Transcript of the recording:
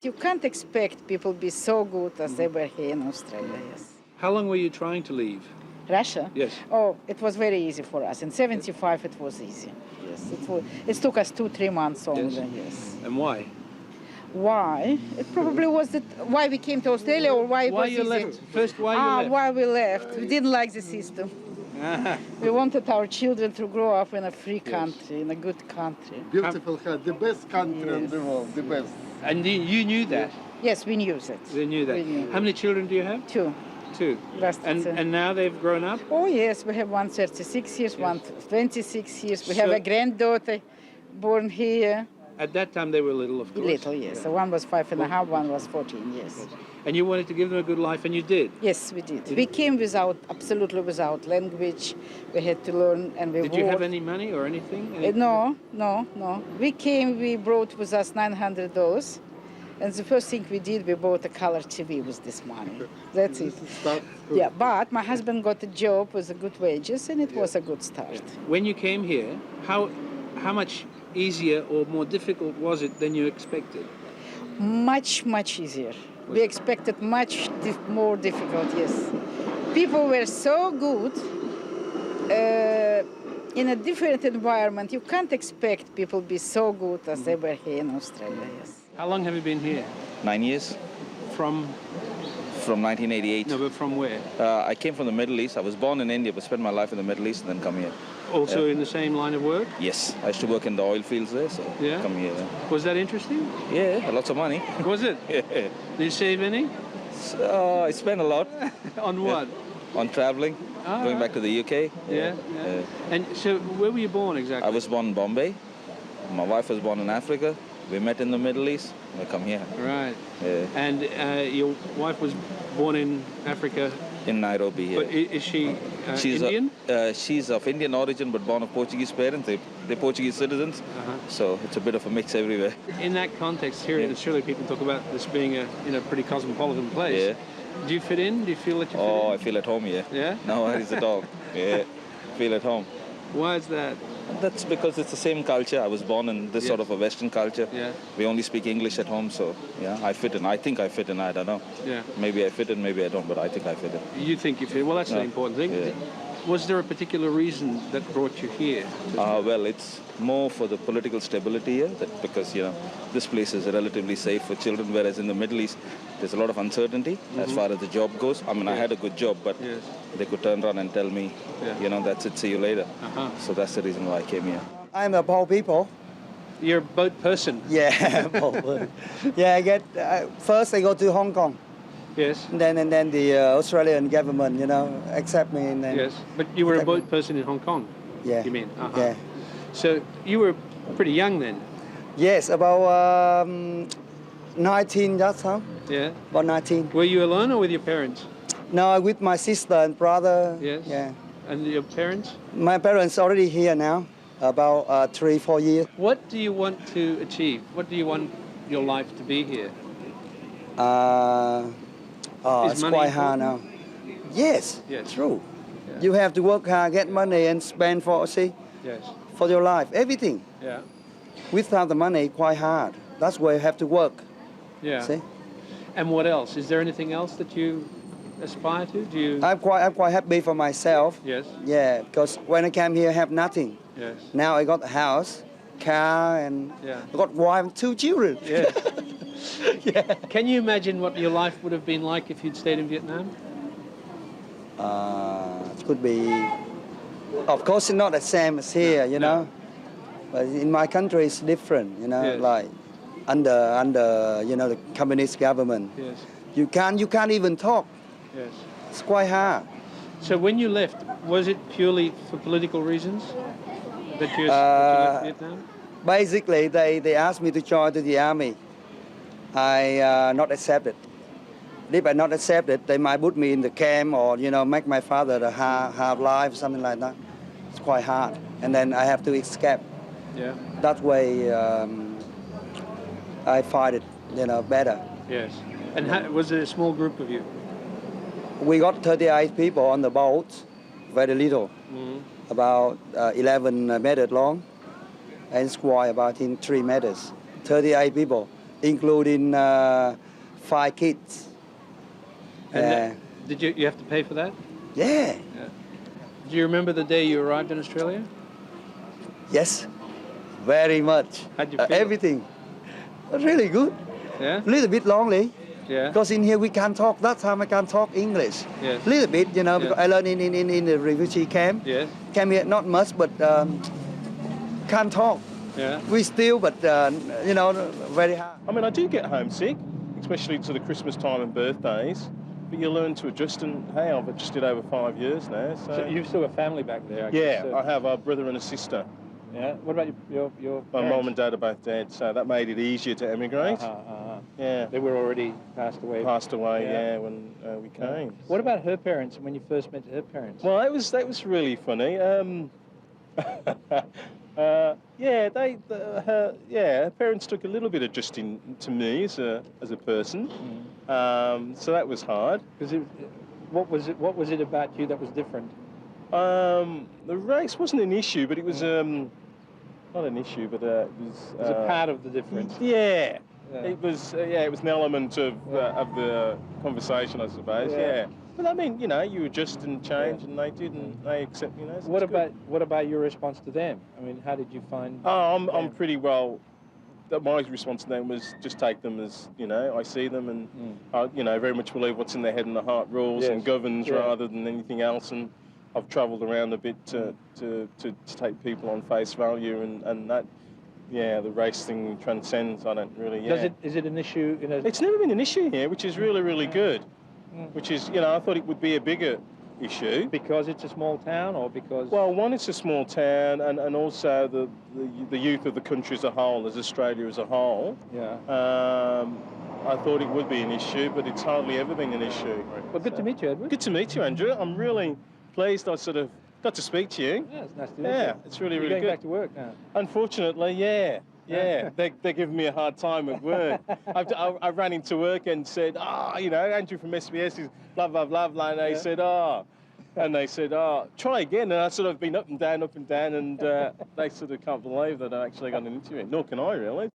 You can't expect people to be so good as they were here in Australia, yes. How long were you trying to leave? Russia? Yes. Oh, it was very easy for us. In 75 it was easy. Yes, it took us 2-3 months only, yes. And why? Why? It probably was why we came to Australia or why it was you easy. left? First, why you left? Why we left. We didn't like the system. We wanted our children to grow up in a free country, in a good country. Beautiful country, the best country in the world, the best. And you knew that? Yes, we knew it. They knew that. We knew. How many children do you have? 2. 2. And now they've grown up? Oh yes, we have one 36 years, one 26 years. We have a granddaughter born here. At that time they were little, of course. Little, yes. Yeah. So one was 5.5, one was 14 years. And you wanted to give them a good life, and you did? Yes, we did. We came absolutely without language. We had to learn, and we Did you have any money or anything? No. We brought with us $900. And the first thing we did, we bought a color TV with this money. That's it. Yeah, but my husband got a job with good wages, and it was a good start. When you came here, how much easier or more difficult was it than you expected? Much easier. We expected much more difficult, yes. People were so good. In a different environment, you can't expect people to be so good as they were here in Australia, yes. How long have you been here? 9 years. From 1988. No, but from where? I came from the Middle East. I was born in India, but spent my life in the Middle East and then come here. Also in the same line of work? Yes. I used to work in the oil fields there, so come here. Was that interesting? Yeah, lots of money. Was it? Yeah. Did you save any? I spent a lot. On what? On traveling, going back to the UK. Yeah. And so where were you born exactly? I was born in Bombay. My wife was born in Africa. We met in the Middle East. We come here. Right. Yeah. And your wife was born in Africa? In Nairobi, yeah. But is she she's Indian? She's of Indian origin, but born of Portuguese parents. They're Portuguese citizens. So it's a bit of a mix everywhere. In that context, here in Australia, people talk about this being a pretty cosmopolitan place. Yeah. Do you fit in? Do you feel that you fit in? Oh, I feel at home here. Yeah? No worries at all. Yeah, feel at home. Why is that? That's because it's the same culture. I was born in this sort of a Western culture. Yeah. We only speak English at home, so I fit in. I think I fit in. I don't know. Yeah. Maybe I fit in, maybe I don't, but I think I fit in. You think you fit in? Well, that's the important thing. Yeah. Was there a particular reason that brought you here? Well, it's more for the political stability here, because this place is relatively safe for children, whereas in the Middle East there's a lot of uncertainty as far as the job goes. I mean, I had a good job, but they could turn around and tell me, that's it, see you later. So that's the reason why I came here. I'm a boat people. You're a boat person? Yeah, boat. Yeah, first I go to Hong Kong. Yes. And then the Australian government, accept me. And then yes, but you were a boat person in Hong Kong? Yeah. You mean? Yeah. So you were pretty young then? Yes, about 19 that time. Yeah. About 19. Were you alone or with your parents? No, with my sister and brother. Yes. Yeah. And your parents? My parents already here now, about 3-4 years. What do you want to achieve? What do you want your life to be here? It's quite hard now. Yes, true. Yeah. You have to work hard, get money, and spend for your life, everything. Yeah. Without the money, quite hard. That's why you have to work. Yeah. See? And what else? Is there anything else that you aspire to? Do you? I'm quite happy for myself. Yes. Yeah, because when I came here, I have nothing. Yes. Now I got a house, car, and I got wife and 2 children. Yeah. Yeah. Can you imagine what your life would have been like if you'd stayed in Vietnam? It could be, of course, it's not the same as here, you know. But in my country, it's different, like under the communist government. Yes. You can't even talk. Yes. It's quite hard. So when you left, was it purely for political reasons that you left Vietnam? Basically, they asked me to join the army. I not accepted. If I not accepted, they might put me in the camp or make my father a hard life, something like that. It's quite hard, and then I have to escape. Yeah. That way, I find it better. Yes. And was it a small group of you? We got 38 people on the boat, very little, about 11 meters long, and square about in 3 meters. 38 people. including 5 kids. And did you have to pay for that? Yeah. Do you remember the day you arrived in Australia? Yes, very much. How'd you feel? Everything. Really good. Yeah? A little bit lonely. Yeah. Because in here we can't talk. That time I can't talk English. Yes. Little bit, you know, Yeah. because I learned in the refugee camp. Yes. Came here not much, but can't talk. Yeah. We still, but you know, very hard. I mean, I do get homesick, especially to the Christmas time and birthdays. But you learn to adjust, and hey, I've adjusted over 5 years now. So you've still got family back there, I yeah, guess. I have a brother and a sister. Yeah. What about your My parents? mum and dad are both dead, so that made it easier to emigrate. Yeah. They were already passed away. Passed away, Yeah. yeah, when we came. What about her parents, when you first met her parents? Well, that was really funny. Her parents took a little bit of adjusting to me as a person. So that was hard. Because what was it about you that was different? The race wasn't an issue, but it was not an issue, but it was. It was a part of the difference. Yeah. Yeah. It was. It was an element of the conversation, I suppose. Yeah. But I mean, you know, you adjust and change, and they did, and they accept. You know. So What about your response to them? I mean, how did you find? Oh, I'm pretty well. My response to them was just take them as, you know, I see them, and you know, very much believe what's in their head and the heart rules and governs rather than anything else. And I've travelled around a bit to take people on face value, and that, yeah, the race thing transcends. I don't really. Yeah. Is it an issue in a? It's never been an issue here, which is really, really good. Which is, you know, I thought it would be a bigger issue. Because it's a small town, or because? Well, one, it's a small town, and also the youth of the country as a whole, as Australia as a whole. Yeah. I thought it would be an issue, but it's hardly ever been an issue. Well, good to meet you, Edward. Good to meet you, Andrew. I'm really pleased I sort of got to speak to you. Yeah, it's nice to meet you. Yeah, it's really, really You're good. going back to work now. Unfortunately, yeah. They're giving me a hard time at work. I ran into work and said, you know, Andrew from SBS is blah, blah, blah, blah, and they said, try again. And I sort of been up and down, and they sort of can't believe that I actually got an interview. Nor can I, really.